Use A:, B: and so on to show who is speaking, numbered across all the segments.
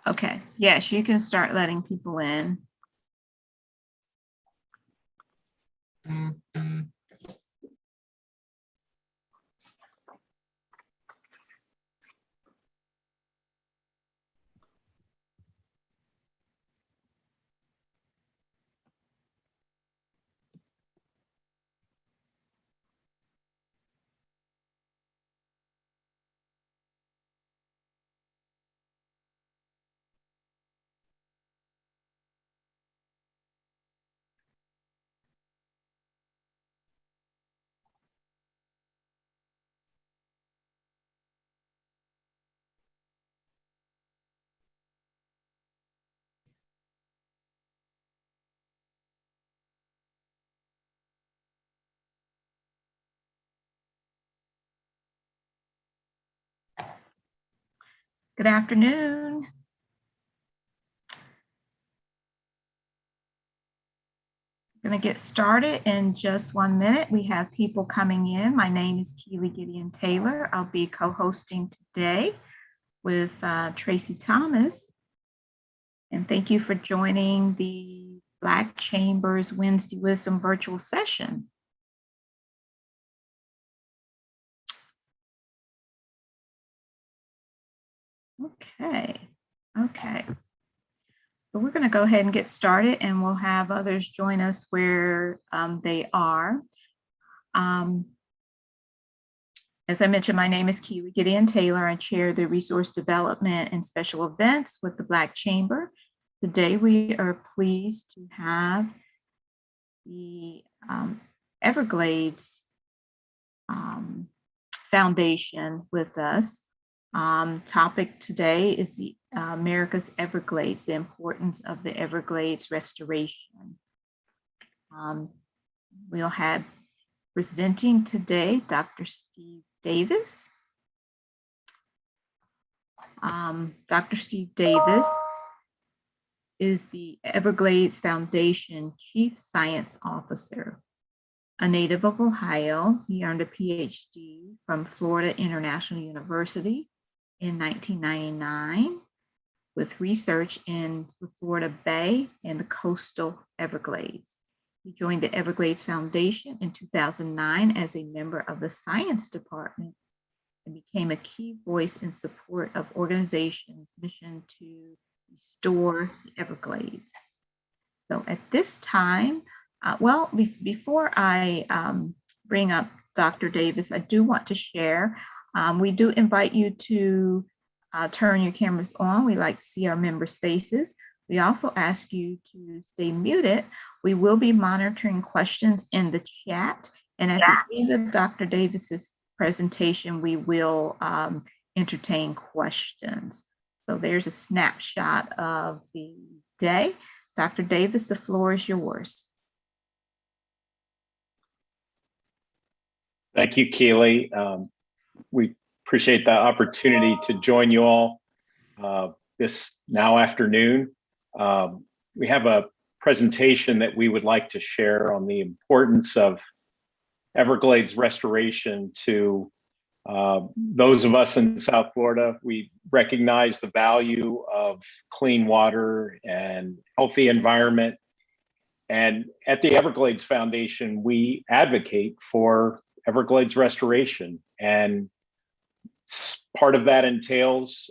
A: Okay, yes, you can start letting people in. Good afternoon. Going to get started in just 1 minute. We have people coming in. My name is Keely Gideon Taylor. I'll be co-hosting today with Tracy Thomas. And thank you for joining the Black Chamber's Wednesday Wisdom virtual session. Okay. So we're going to go ahead and get started, and we'll have others join us where they are. As I mentioned, my name is Keely Gideon Taylor. I chair the Resource Development and Special Events with the Black Chamber. Today, we are pleased to have the Everglades Foundation with us. Topic today is the America's Everglades, the importance of the Everglades restoration. We'll have presenting today Dr. Steve Davis. Dr. Steve Davis is the Everglades Foundation Chief Science Officer. A native of Ohio, he earned a PhD from Florida International University in 1999 with research in the Florida Bay and the coastal Everglades. He joined the Everglades Foundation in 2009 as a member of the science department and became a key voice in support of organizations' mission to restore the Everglades. So at this time, before I bring up Dr. Davis, I do want to share, we do invite you to turn your cameras on. We like to see our members' faces. We also ask you to stay muted. We will be monitoring questions in the chat. And at the end of Dr. Davis's presentation, we will entertain questions. So there's a snapshot of the day. Dr. Davis, the floor is yours.
B: Thank you, Keely. We appreciate the opportunity to join you all this now afternoon. We have a presentation that we would like to share on the importance of Everglades restoration to those of us in South Florida. We recognize the value of clean water and healthy environment. And at the Everglades Foundation, we advocate for Everglades restoration. And part of that entails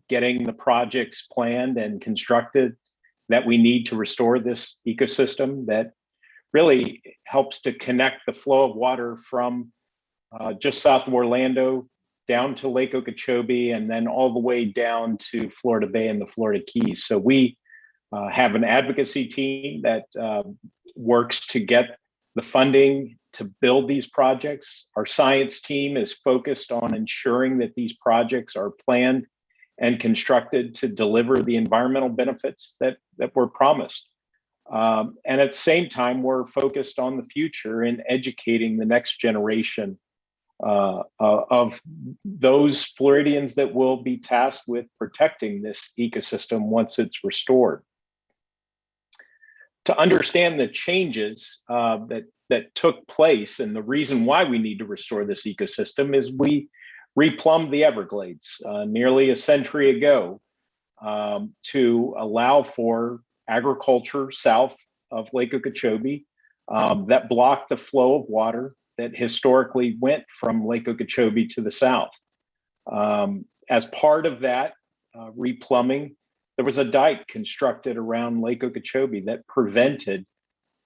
B: getting the projects planned and constructed that we need to restore this ecosystem that really helps to connect the flow of water from just south of Orlando down to Lake Okeechobee and then all the way down to Florida Bay and the Florida Keys. So we have an advocacy team that works to get the funding to build these projects. Our science team is focused on ensuring that these projects are planned and constructed to deliver the environmental benefits that were promised. And at the same time, we're focused on the future and educating the next generation of those Floridians that will be tasked with protecting this ecosystem once it's restored. To understand the changes that took place and the reason why we need to restore this ecosystem is we replumbed the Everglades nearly a century ago to allow for agriculture south of Lake Okeechobee that blocked the flow of water that historically went from Lake Okeechobee to the south. As part of that replumbing, there was a dike constructed around Lake Okeechobee that prevented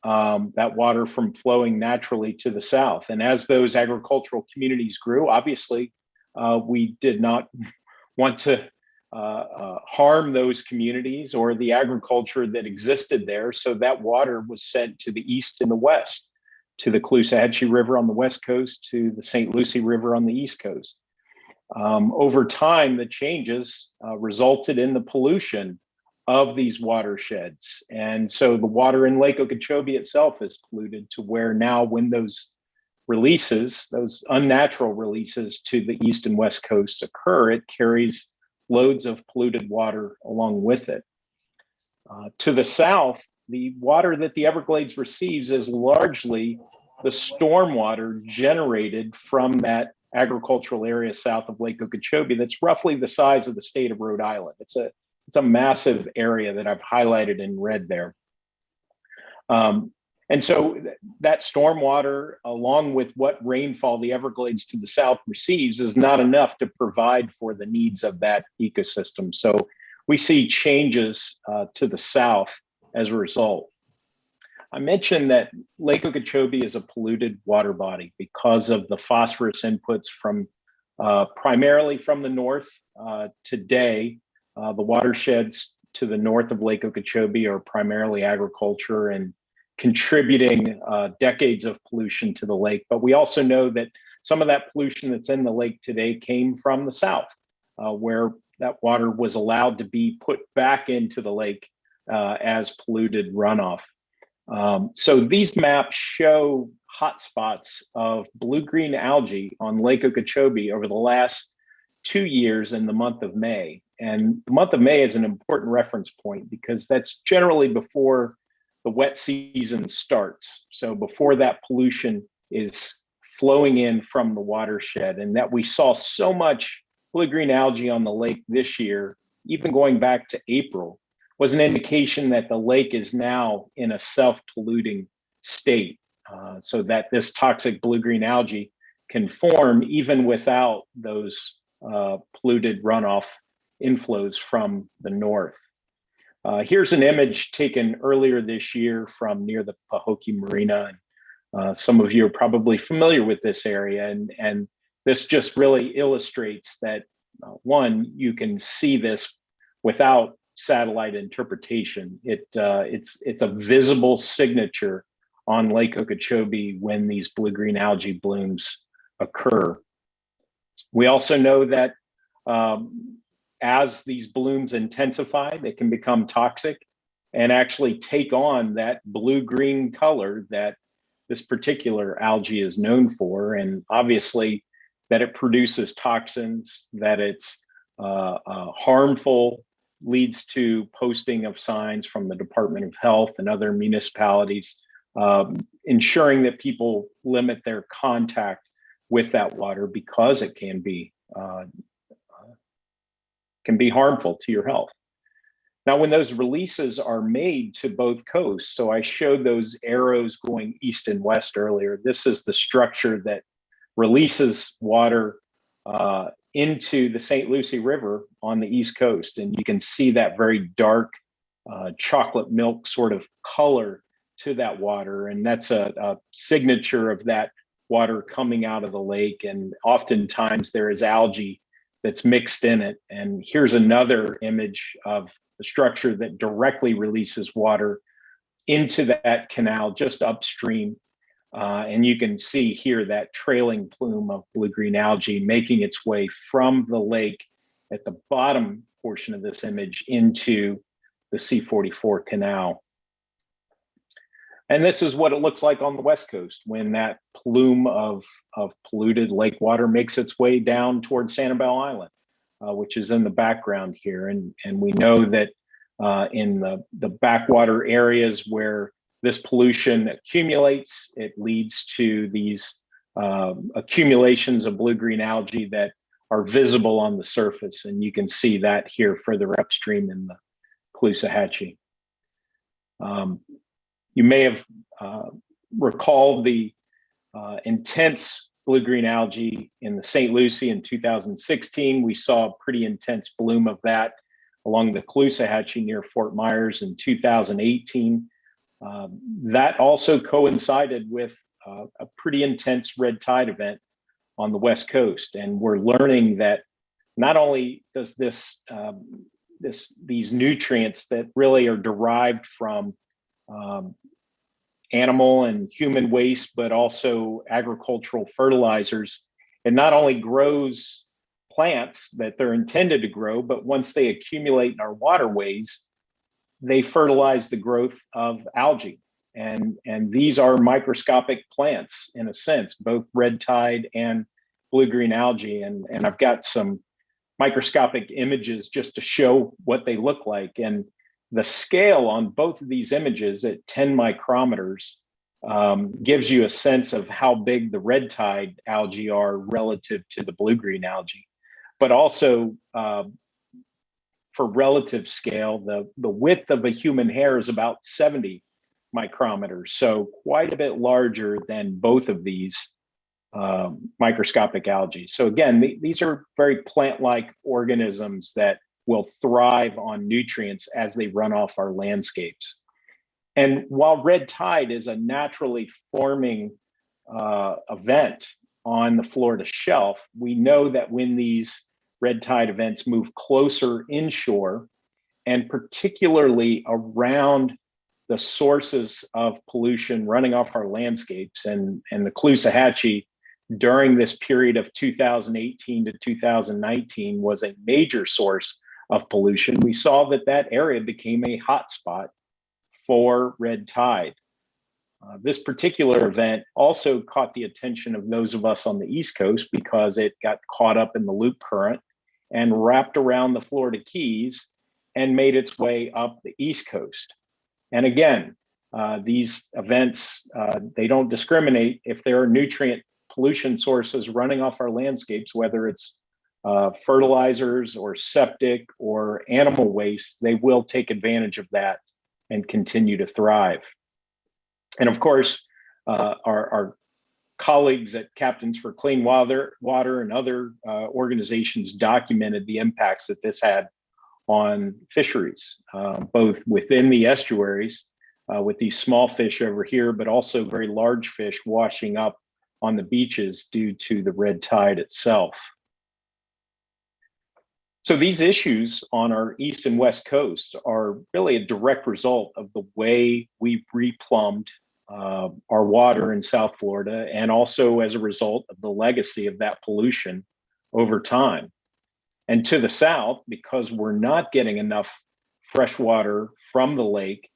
B: that water from flowing naturally to the south. And as those agricultural communities grew, obviously, we did not want to harm those communities or the agriculture that existed there. So that water was sent to the east and the west, to the Caloosahatchee River on the west coast, to the St. Lucie River on the east coast. Over time, the changes resulted in the pollution of these watersheds. And so the water in Lake Okeechobee itself is polluted to where now when those releases, those unnatural releases to the east and west coasts occur, it carries loads of polluted water along with it. To the south, the water that the Everglades receives is largely the stormwater generated from that agricultural area south of Lake Okeechobee that's roughly the size of the state of Rhode Island. It's a massive area that I've highlighted in red there. And so that stormwater, along with what rainfall the Everglades to the south receives, is not enough to provide for the needs of that ecosystem. So we see changes to the south as a result. I mentioned that Lake Okeechobee is a polluted water body because of the phosphorus inputs from primarily from the north. Today, the watersheds to the north of Lake Okeechobee are primarily agriculture and contributing decades of pollution to the lake. But we also know that some of that pollution that's in the lake today came from the south, where that water was allowed to be put back into the lake as polluted runoff. So these maps show hotspots of blue-green algae on Lake Okeechobee over the last 2 years in the month of May. And the month of May is an important reference point because that's generally before the wet season starts. So before that pollution is flowing in from the watershed, and that we saw so much blue-green algae on the lake this year, even going back to April, was an indication that the lake is now in a self-polluting state, so that this toxic blue-green algae can form even without those polluted runoff inflows from the north. Here's an image taken earlier this year from near the Pahokee Marina. Some of you are probably familiar with this area, and this just really illustrates that, one, you can see this without satellite interpretation. It's a visible signature on Lake Okeechobee when these blue-green algae blooms occur. We also know that as these blooms intensify, they can become toxic and actually take on that blue-green color that this particular algae is known for. And obviously that it produces toxins, that it's harmful, leads to posting of signs from the Department of Health and other municipalities, ensuring that people limit their contact with that water because it can be harmful to your health. Now, when those releases are made to both coasts, so I showed those arrows going east and west earlier, this is the structure that releases water into the St. Lucie River on the East Coast. And you can see that very dark chocolate milk sort of color to that water. And that's a signature of that water coming out of the lake. And oftentimes there is algae that's mixed in it. And here's another image of the structure that directly releases water into that canal just upstream. And you can see here that trailing plume of blue-green algae making its way from the lake at the bottom portion of this image into the C-44 canal. And this is what it looks like on the West Coast when that plume of polluted lake water makes its way down towards Sanibel Island, which is in the background here. And we know that in the backwater areas where this pollution accumulates, it leads to these accumulations of blue-green algae that are visible on the surface. And you can see that here further upstream in the Caloosahatchee. You may have recalled the intense blue-green algae in the St. Lucie in 2016. We saw a pretty intense bloom of that along the Caloosahatchee near Fort Myers in 2018. That also coincided with a pretty intense red tide event on the West Coast. And we're learning that not only does these nutrients that really are derived from animal and human waste, but also agricultural fertilizers, it not only grows plants that they're intended to grow, but once they accumulate in our waterways, they fertilize the growth of algae. And these are microscopic plants in a sense, both red tide and blue-green algae. And I've got some microscopic images just to show what they look like. And the scale on both of these images at 10 micrometers gives you a sense of how big the red tide algae are relative to the blue-green algae. But also for relative scale, the width of a human hair is about 70 micrometers. So quite a bit larger than both of these microscopic algae. So again, these are very plant-like organisms that will thrive on nutrients as they run off our landscapes. And while red tide is a naturally forming event on the Florida shelf, we know that when these red tide events move closer inshore, and particularly around the sources of pollution running off our landscapes, and the Caloosahatchee during this period of 2018 to 2019 was a major source of pollution, we saw that area became a hotspot for red tide. This particular event also caught the attention of those of us on the East Coast because it got caught up in the loop current and wrapped around the Florida Keys and made its way up the East Coast. And again, these events, they don't discriminate if there are nutrient pollution sources running off our landscapes, whether it's fertilizers or septic or animal waste, they will take advantage of that and continue to thrive. And of course, our colleagues at Captains for Clean Water and other organizations documented the impacts that this had on fisheries, both within the estuaries with these small fish over here, but also very large fish washing up on the beaches due to the red tide itself. So these issues on our east and west coasts are really a direct result of the way we replumbed our water in South Florida, and also as a result of the legacy of that pollution over time. And to the south, because we're not getting enough fresh water from the lake,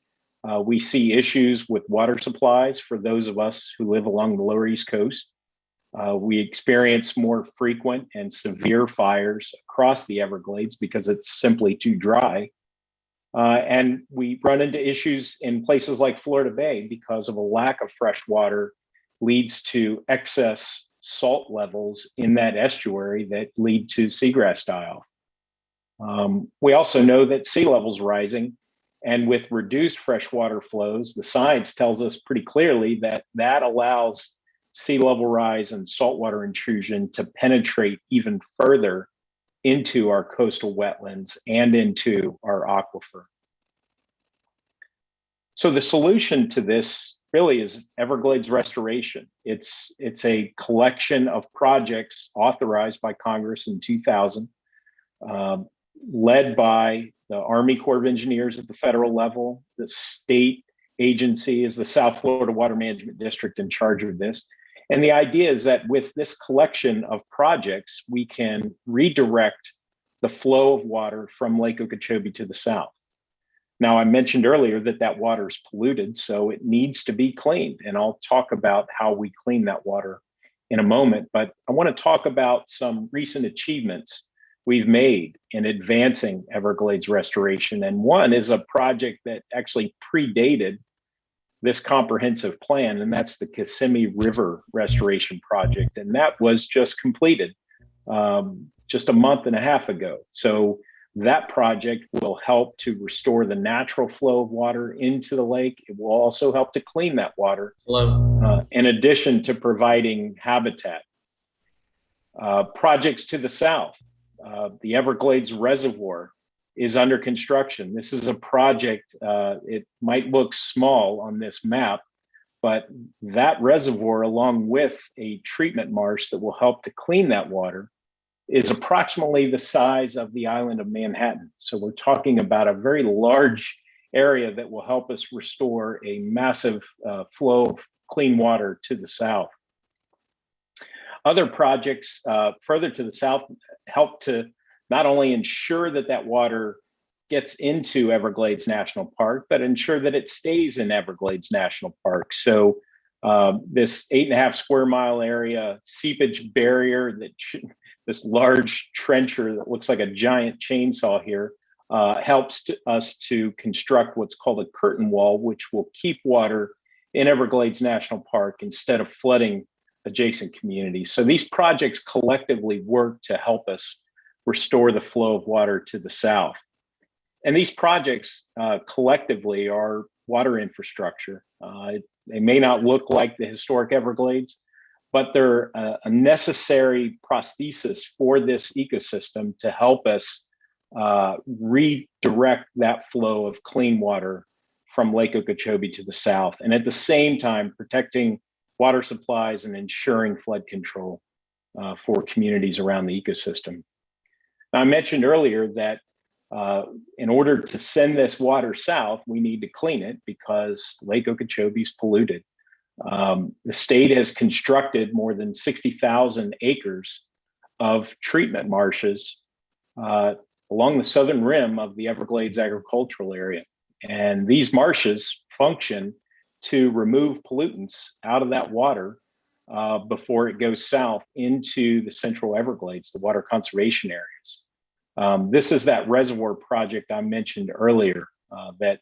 B: we see issues with water supplies for those of us who live along the lower East Coast. We experience more frequent and severe fires across the Everglades because it's simply too dry. And we run into issues in places like Florida Bay because of a lack of fresh water leads to excess salt levels in that estuary that lead to seagrass die-off. We also know that sea levels rising, and with reduced freshwater flows, the science tells us pretty clearly that that allows sea level rise and saltwater intrusion to penetrate even further into our coastal wetlands and into our aquifer. So the solution to this really is Everglades restoration. It's a collection of projects authorized by Congress in 2000, led by the Army Corps of Engineers at the federal level. The state agency is the South Florida Water Management District in charge of this. And the idea is that with this collection of projects, we can redirect the flow of water from Lake Okeechobee to the south. Now, I mentioned earlier that water is polluted, so it needs to be cleaned. And I'll talk about how we clean that water in a moment. But I want to talk about some recent achievements we've made in advancing Everglades restoration. And one is a project that actually predated this comprehensive plan, and that's the Kissimmee River Restoration Project. And that was just completed just a month and a half ago. So that project will help to restore the natural flow of water into the lake. It will also help to clean that water, in addition to providing habitat. Projects to the south, the Everglades Reservoir is under construction. This is a project, it might look small on this map, but that reservoir, along with a treatment marsh that will help to clean that water, is approximately the size of the island of Manhattan. So we're talking about a very large area that will help us restore a massive flow of clean water to the south. Other projects further to the south help to not only ensure that that water gets into Everglades National Park, but ensure that it stays in Everglades National Park. So this 8.5 square mile area seepage barrier, this large trencher that looks like a giant chainsaw here, helps us to construct what's called a curtain wall, which will keep water in Everglades National Park instead of flooding adjacent communities. So these projects collectively work to help us restore the flow of water to the south. And these projects collectively are water infrastructure. They may not look like the historic Everglades, but they're a necessary prosthesis for this ecosystem to help us redirect that flow of clean water from Lake Okeechobee to the south, and at the same time protecting water supplies and ensuring flood control for communities around the ecosystem. Now, I mentioned earlier that in order to send this water south, we need to clean it because Lake Okeechobee is polluted. The state has constructed more than 60,000 acres of treatment marshes along the southern rim of the Everglades agricultural area. And these marshes function to remove pollutants out of that water before it goes south into the central Everglades, the water conservation areas. This is that reservoir project I mentioned earlier, that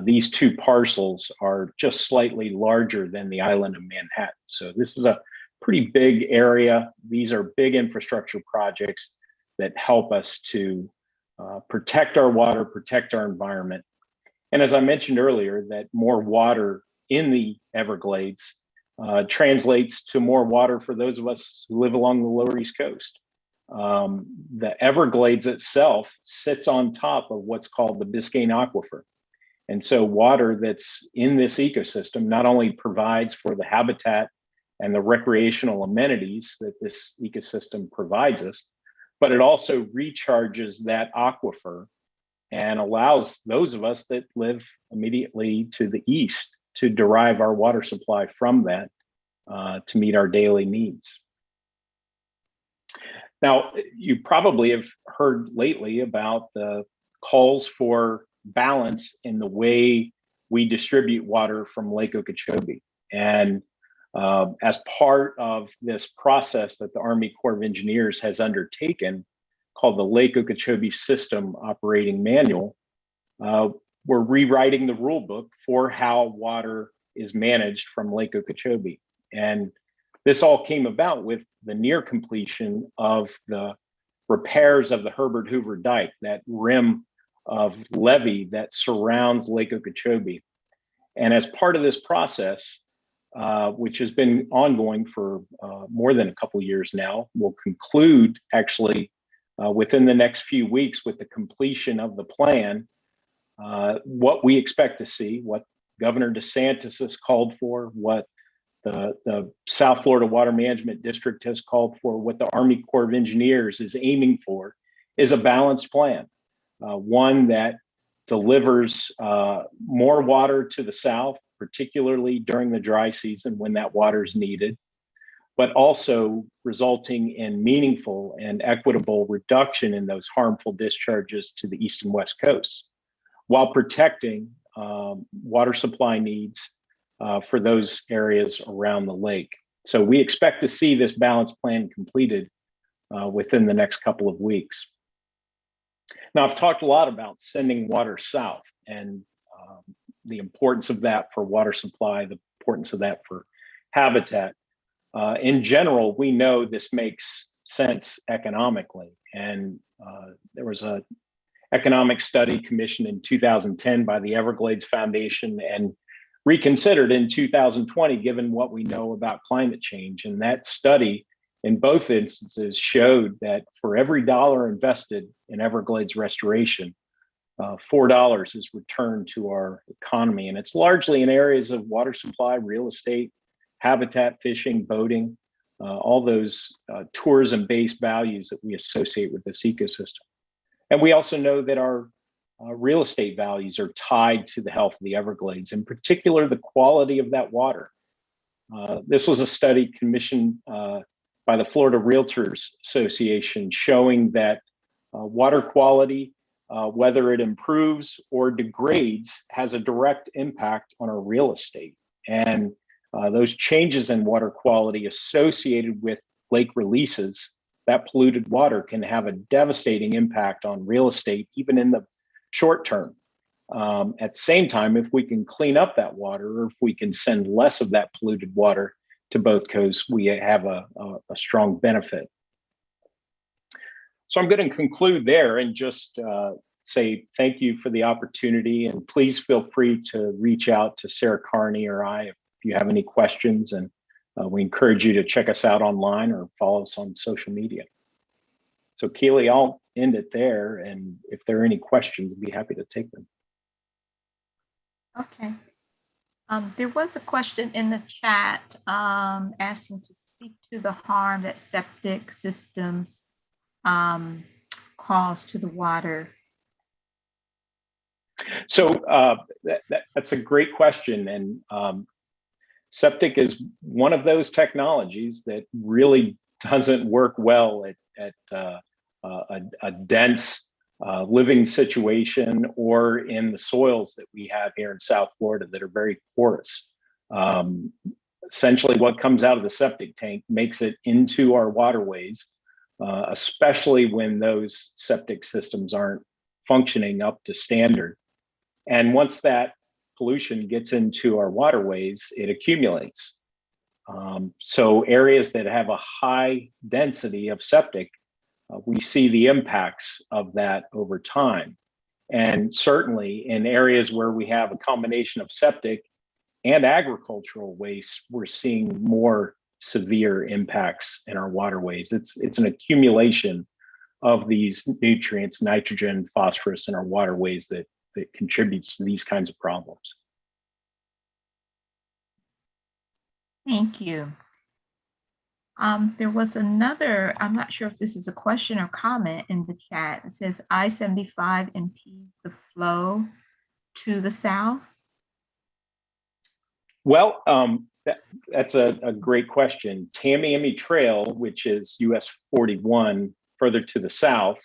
B: these two parcels are just slightly larger than the island of Manhattan. So this is a pretty big area. These are big infrastructure projects that help us to protect our water, protect our environment. And as I mentioned earlier, that more water in the Everglades translates to more water for those of us who live along the lower East Coast. The Everglades itself sits on top of what's called the Biscayne Aquifer. And so water that's in this ecosystem not only provides for the habitat and the recreational amenities that this ecosystem provides us, but it also recharges that aquifer and allows those of us that live immediately to the east to derive our water supply from that to meet our daily needs. Now, you probably have heard lately about the calls for balance in the way we distribute water from Lake Okeechobee. And as part of this process that the Army Corps of Engineers has undertaken, called the Lake Okeechobee System Operating Manual, we're rewriting the rule book for how water is managed from Lake Okeechobee. And this all came about with the near completion of the repairs of the Herbert Hoover Dike, that rim of levee that surrounds Lake Okeechobee. And as part of this process, which has been ongoing for more than a couple of years now, will conclude actually within the next few weeks with the completion of the plan. What we expect to see, what Governor DeSantis has called for, what the South Florida Water Management District has called for, what the Army Corps of Engineers is aiming for, is a balanced plan, one that delivers more water to the south, particularly during the dry season when that water is needed, but also resulting in meaningful and equitable reduction in those harmful discharges to the east and west coasts, while protecting water supply needs for those areas around the lake. So we expect to see this balanced plan completed within the next couple of weeks. Now, I've talked a lot about sending water south and the importance of that for water supply, the importance of that for habitat. In general, we know this makes sense economically. And there was a economic study commissioned in 2010 by the Everglades Foundation and reconsidered in 2020, given what we know about climate change. And that study, in both instances, showed that for every dollar invested in Everglades restoration, $4 is returned to our economy. And it's largely in areas of water supply, real estate, habitat, fishing, boating, all those tourism-based values that we associate with this ecosystem. And we also know that our real estate values are tied to the health of the Everglades, in particular, the quality of that water. This was a study commissioned by the Florida Realtors Association showing that water quality, whether it improves or degrades, has a direct impact on our real estate. And those changes in water quality associated with lake releases, that polluted water can have a devastating impact on real estate, even in the short term. At the same time, if we can clean up that water, or if we can send less of that polluted water to both coasts, we have a strong benefit. So I'm going to conclude there and just say thank you for the opportunity, and please feel free to reach out to Sarah Carney or I if you have any questions, and we encourage you to check us out online or follow us on social media. So Keely, I'll end it there, and if there are any questions, I'd be happy to take them.
A: Okay. There was a question in the chat asking to speak to the harm that septic systems cause to the water.
B: So that's a great question, and septic is one of those technologies that really doesn't work well at a dense living situation or in the soils that we have here in South Florida that are very porous. Essentially, what comes out of the septic tank makes it into our waterways, especially when those septic systems aren't functioning up to standard. And once that pollution gets into our waterways, it accumulates. So areas that have a high density of septic, we see the impacts of that over time. And certainly in areas where we have a combination of septic and agricultural waste, we're seeing more severe impacts in our waterways. It's an accumulation of these nutrients, nitrogen, phosphorus in our waterways that contributes to these kinds of problems.
A: Thank you. There was another, I'm not sure if this is a question or comment in the chat. It says I-75 impedes the flow to the south. Well,
B: that's a great question. Tamiami Trail, which is US 41 further to the south,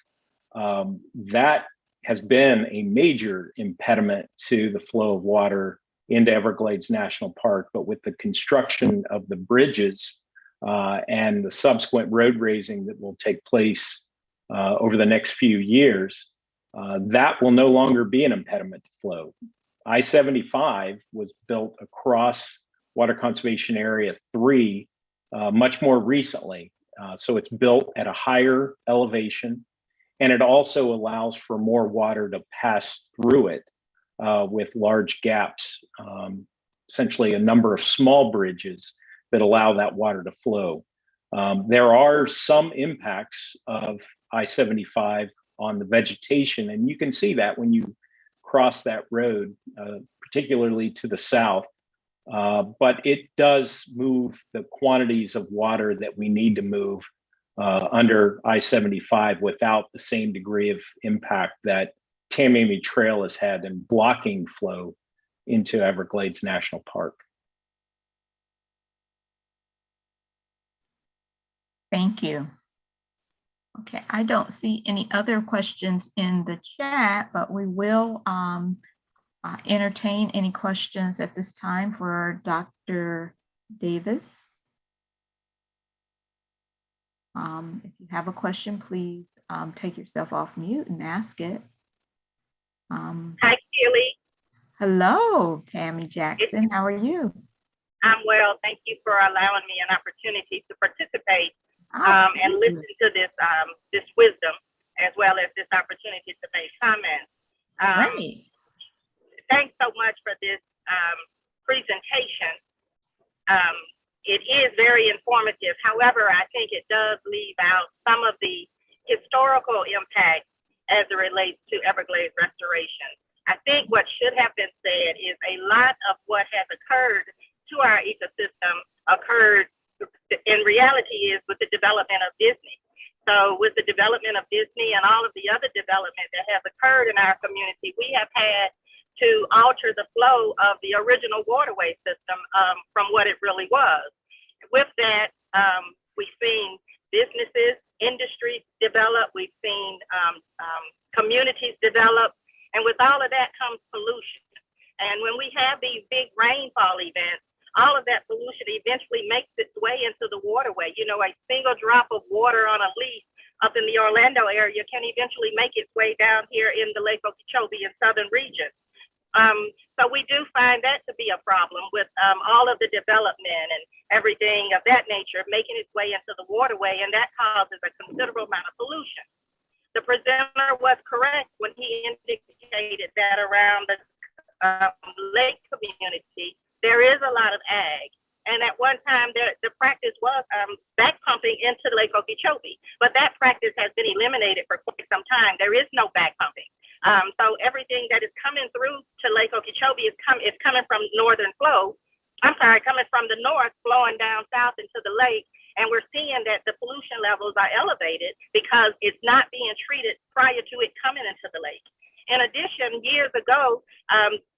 B: that has been a major impediment to the flow of water into Everglades National Park. But with the construction of the bridges and the subsequent road raising that will take place over the next few years, that will no longer be an impediment to flow. I-75 was built across Water Conservation Area 3 much more recently. So it's built at a higher elevation, and it also allows for more water to pass through it with large gaps, essentially a number of small bridges that allow that water to flow. There are some impacts of I-75 on the vegetation, and you can see that when you cross that road, particularly to the south. But it does move the quantities of water that we need to move under I-75 without the same degree of impact that Tamiami Trail has had in blocking flow into Everglades National Park.
A: Thank you. Okay, I don't see any other questions in the chat, but we will entertain any questions at this time for Dr. Davis. If you have a question, please take yourself off mute and ask it.
C: Hi, Keely.
A: Hello, Tammy Jackson. How are you?
C: I'm well. Thank you for allowing me an opportunity to participate. and
A: Absolutely.
C: listen to this wisdom as well as this opportunity to make comments.
A: Right.
C: Thanks so much for this presentation. It is very informative. However, I think it does leave out some of the historical impact as it relates to Everglades restoration. I think what should have been said is a lot of what has occurred to our ecosystem occurred in reality is with the development of Disney. So with the development of Disney and all of the other development that has occurred in our community, we have had to alter the flow of the original waterway system from what it really was. With that, we've seen businesses, industries develop, we've seen communities develop, and with all of that comes pollution. And when we have these big rainfall events, all of that pollution eventually makes its way into the waterway. You know, a single drop of water on a leaf up in the Orlando area can eventually make its way down here in the Lake Okeechobee and southern region. So we do find that to be a problem with all of the development and everything of that nature making its way into the waterway, and that causes a considerable amount of pollution. The presenter was correct when he indicated that around the lake community, there is a lot of ag. And at one time, the practice was back pumping into Lake Okeechobee, but that practice has been eliminated for quite some time. There is no back pumping. So everything that is coming through to Lake Okeechobee is coming from northern flow. Coming from the north, flowing down south into the lake. And we're seeing that the pollution levels are elevated because it's not being treated prior to it coming into the lake. In addition, years ago,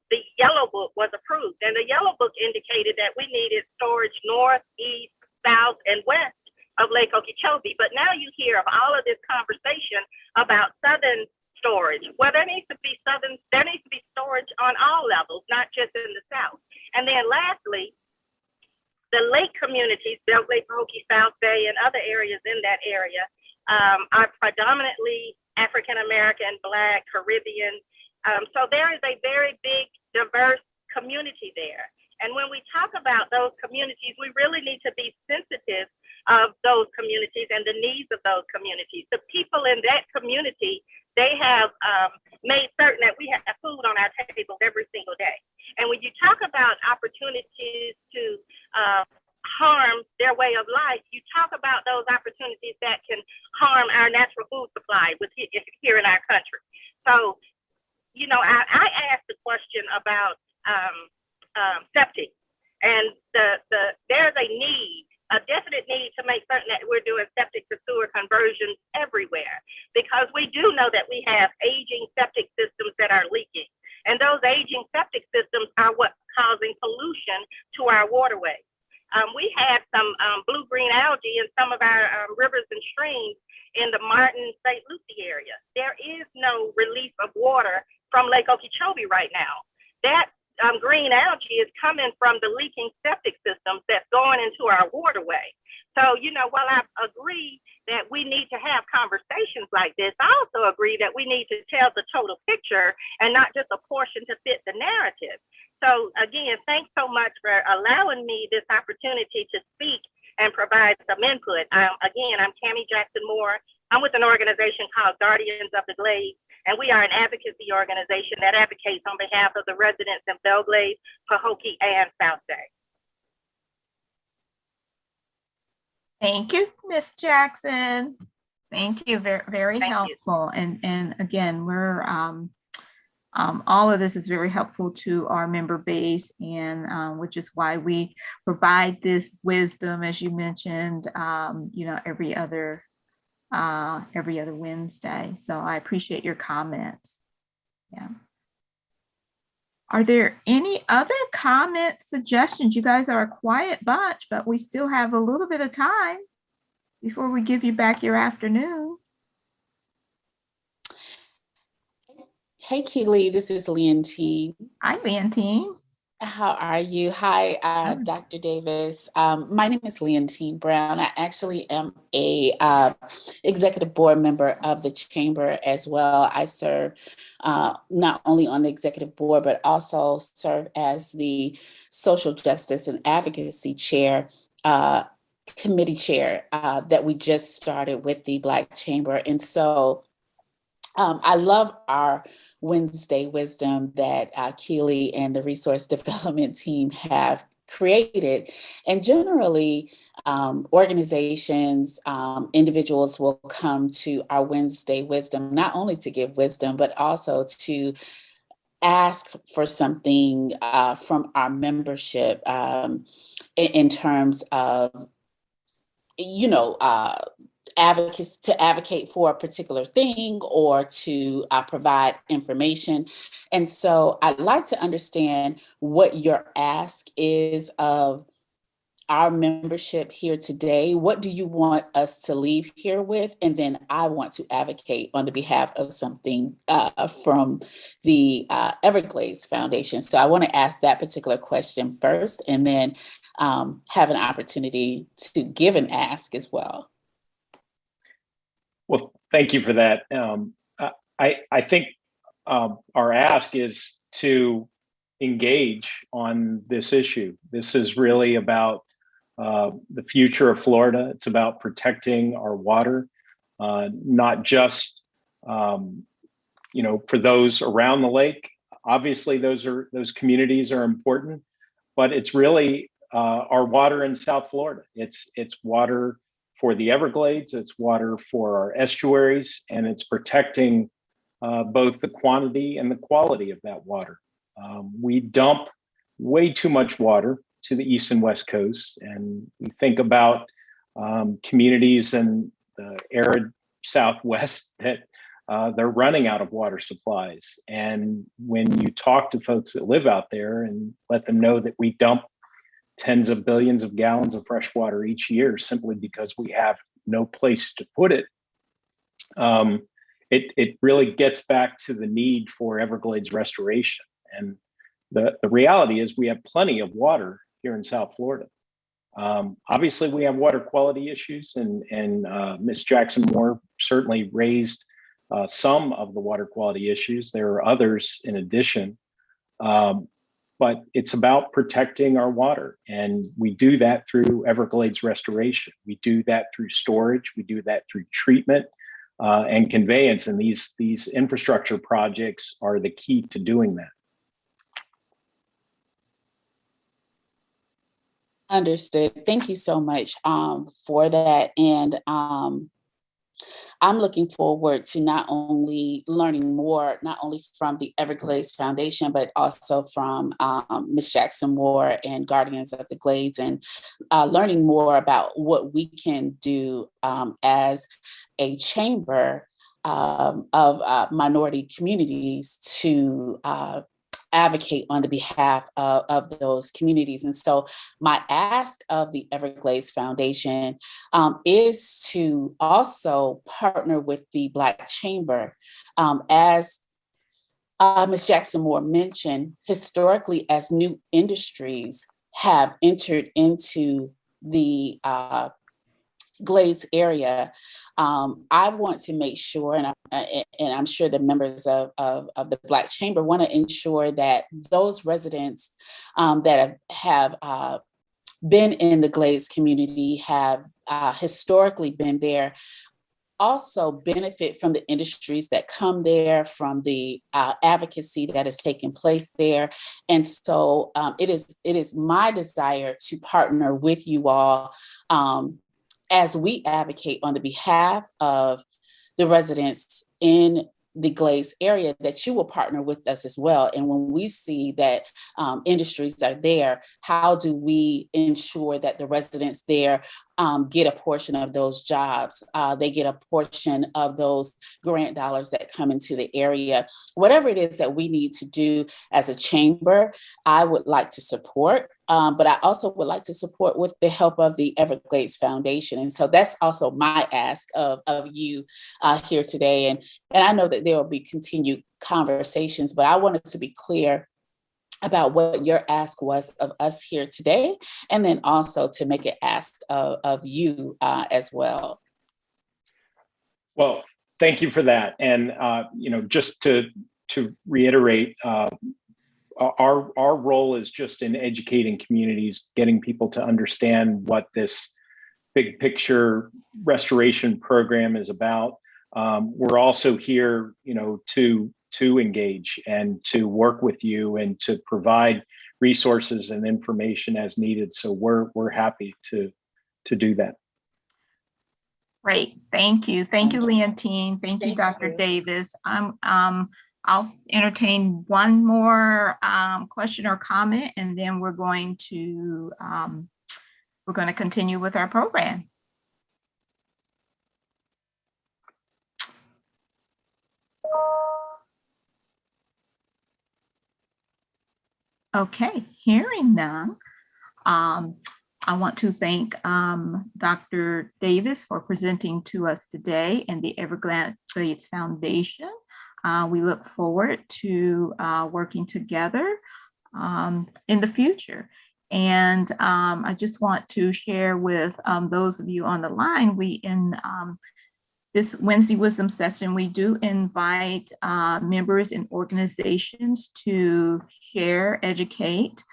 C: the Yellow Book was approved, and the Yellow Book indicated that we needed storage north, east, south, and west of Lake Okeechobee. But now you hear of all of this conversation about southern storage. Well, there needs to be storage on all levels, not just in the south. And then lastly, the lake communities, Belt Lake, Pahokee, South Bay, and other areas in that area are predominantly African American, Black, Caribbean. So there is a very big, diverse community there. And when we talk about those communities, we really need to be sensitive of those communities and the needs of those communities. The people in that community, they have made certain that we have food on our tables every single day. And when you talk about opportunities to harm their way of life, you talk about those opportunities that can harm our natural food supply here in our country. So, you know, I asked the question about septic, and there's a definite need to make certain that we're doing septic to sewer conversions everywhere, because we do know that we have aging septic systems that are leaking, and those aging septic systems are what's causing pollution to our waterways. We had some blue-green algae in some of our rivers and streams in the Martin, St. Lucie area. There is no release of water from Lake Okeechobee right now. That green algae is coming from the leaking septic systems that's going into our waterway. So, you know, while I agree that we need to have conversations like this, I also agree that we need to tell the total picture and not just a portion to fit the narrative. So again, thanks so much for allowing me this opportunity to speak and provide some input. Again, I'm Tammy Jackson Moore. I'm with an organization called Guardians of the Glades, and we are an advocacy organization that advocates on behalf of the residents in Everglades, Pahokee, and South Bay.
A: Thank you, Ms. Jackson. Thank you, very helpful. And again, we're all of this is very helpful to our member base, and which is why we provide this wisdom, as you mentioned, you know, every other Wednesday. So I appreciate your comments. Yeah. Are there any other comments, suggestions? You guys are a quiet bunch, but we still have a little bit of time before we give you back your afternoon.
D: Hey, Keely, this is Leontine.
A: Hi, Leontine.
D: How are you? Hi, Dr. Davis. My name is Leontine Brown. I actually am a executive board member of the chamber as well. I serve not only on the executive board, but also serve as the social justice and advocacy chair committee chair that we just started with the Black Chamber. And so I love our Wednesday wisdom that Keely and the resource development team have created. And generally, organizations, individuals will come to our Wednesday wisdom, not only to give wisdom, but also to ask for something from our membership in terms of, advocates to advocate for a particular thing or to provide information. And so I'd like to understand what your ask is of our membership here today. What do you want us to leave here with? And then I want to advocate on the behalf of something from the Everglades Foundation. So I want to ask that particular question first, and then have an opportunity to give an ask as well.
B: Well, thank you for that. I think our ask is to engage on this issue. This is really about the future of Florida. It's about protecting our water, not just for those around the lake. Obviously, those communities are important, but it's really our water in South Florida. It's water for the Everglades, it's water for our estuaries, and it's protecting both the quantity and the quality of that water. We dump way too much water to the east and west coast, and we think about communities in the arid Southwest that they're running out of water supplies. And when you talk to folks that live out there and let them know that we dump tens of billions of gallons of fresh water each year simply because we have no place to put it, it really gets back to the need for Everglades restoration. And the reality is we have plenty of water here in South Florida. Obviously, we have water quality issues, and Ms. Jackson Moore certainly raised some of the water quality issues. There are others in addition. But it's about protecting our water. And we do that through Everglades restoration. We do that through storage. We do that through treatment and conveyance. And these infrastructure projects are the key to doing that.
D: Understood. Thank you so much for that. And I'm looking forward to not only learning more, not only from the Everglades Foundation, but also from Ms. Jackson Moore and Guardians of the Glades, and learning more about what we can do as a chamber of minority communities to advocate on the behalf of those communities. And so my ask of the Everglades Foundation is to also partner with the Black Chamber. As Ms. Jackson Moore mentioned, historically, as new industries have entered into the Glades area, I want to make sure, and I'm sure the members of the Black Chamber want to ensure that those residents that have been in the Glades community, have historically been there, also benefit from the industries that come there, from the advocacy that has taken place there. And so it is my desire to partner with you all as we advocate on the behalf of the residents in the Glades area, that you will partner with us as well. And when we see that industries are there, how do we ensure that the residents there get a portion of those jobs? They get a portion of those grant dollars that come into the area. Whatever it is that we need to do as a chamber, I would like to support. But I also would like to support with the help of the Everglades Foundation. And so that's also my ask of you here today. And I know that there will be continued conversations, but I wanted to be clear about what your ask was of us here today, and then also to make an ask of you as well.
B: Well, thank you for that. And just to reiterate, our role is just in educating communities, getting people to understand what this big picture restoration program is about. We're also here, to engage and to work with you and to provide resources and information as needed. So we're happy to do that.
A: Great, thank you. Thank you, Leontine. Thank you,
D: Thank
A: Dr.
D: you.
A: Davis. I'll entertain one more question or comment, and then we're going to continue with our program. Okay, hearing none. I want to thank Dr. Davis for presenting to us today and the Everglades Foundation. We look forward to working together in the future. And I just want to share with those of you on the line, in this Wednesday Wisdom session, we do invite members and organizations to share, educate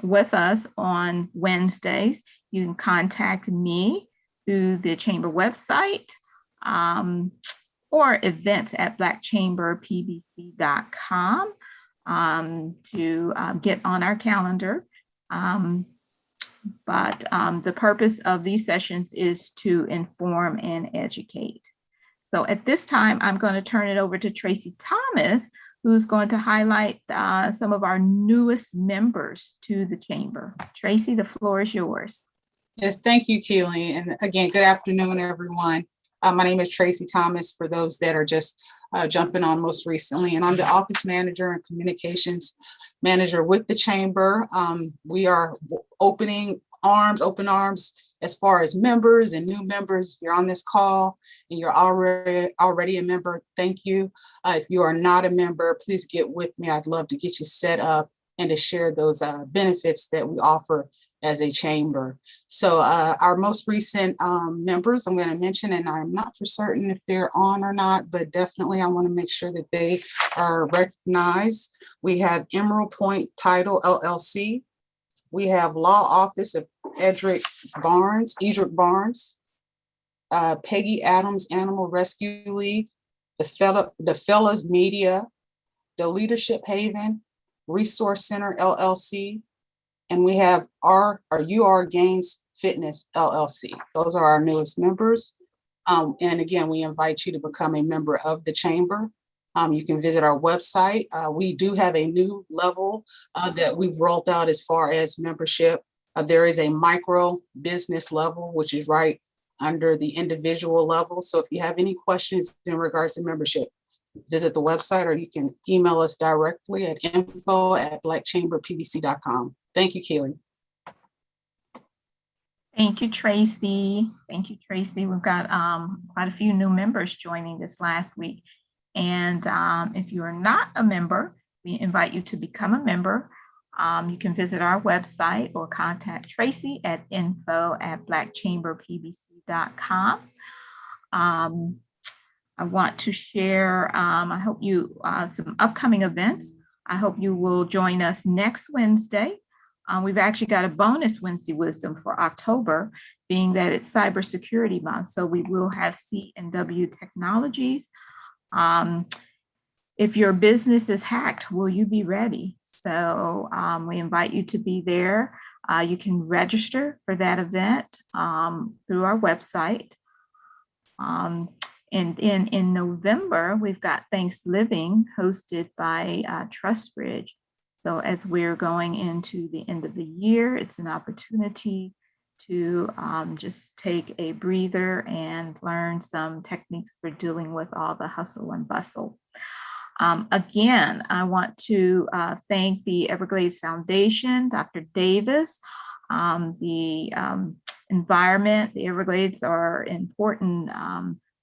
A: with us on Wednesdays. You can contact me through the Chamber website or events@blackchamberpbc.com to get on our calendar. But the purpose of these sessions is to inform and educate. So at this time, I'm going to turn it over to Tracy Thomas, who's going to highlight some of our newest members to the Chamber. Tracy, the floor is yours.
E: Yes, thank you, Keely. And again, good afternoon, everyone. My name is Tracy Thomas, for those that are just jumping on most recently, and I'm the Office Manager and Communications Manager with the Chamber. We are open arms as far as members and new members. If you're on this call and you're already a member, thank you. If you are not a member, please get with me. I'd love to get you set up and to share those benefits that we offer as a chamber. So our most recent members I'm going to mention, and I'm not for certain if they're on or not, but definitely I want to make sure that they are recognized. We have Emerald Point Title LLC. We have Law Office of Edric Barnes, Peggy Adams Animal Rescue League, the Fellas Media, the Leadership Haven, Resource Center LLC, and we have our UR Gains Fitness LLC. Those are our newest members. And again, we invite you to become a member of the Chamber. You can visit our website. We do have a new level that we've rolled out as far as membership. There is a micro business level, which is right under the individual level. So if you have any questions in regards to membership, visit the website, or you can email us directly at info@blackchamberpbc.com. Thank you, Keely.
A: Thank you, Tracy. Thank you, Tracy. We've got quite a few new members joining this last week. And if you are not a member, we invite you to become a member. You can visit our website or contact Tracy at info@blackchamberpbc.com. I want to share, I hope you, some upcoming events. I hope you will join us next Wednesday. We've actually got a bonus Wednesday Wisdom for October, being that it's Cybersecurity Month. So we will have C&W Technologies. If your business is hacked, will you be ready? So we invite you to be there. You can register for that event through our website. And in November, we've got Thanksgiving hosted by TrustBridge. So as we're going into the end of the year, it's an opportunity to just take a breather and learn some techniques for dealing with all the hustle and bustle. Again, I want to thank the Everglades Foundation, Dr. Davis, the environment. The Everglades are an important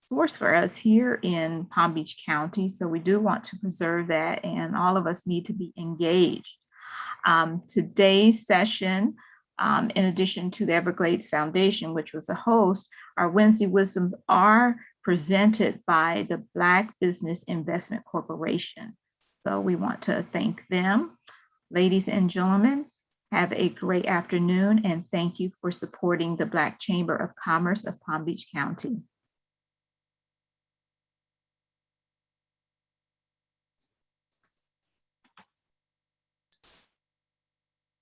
A: source for us here in Palm Beach County. So we do want to preserve that, and all of us need to be engaged. Today's session, in addition to the Everglades Foundation, which was a host, our Wednesday Wisdoms are presented by the Black Business Investment Corporation. So we want to thank them. Ladies and gentlemen, Have a great afternoon, and thank you for supporting the Black Chamber of Commerce of Palm Beach County.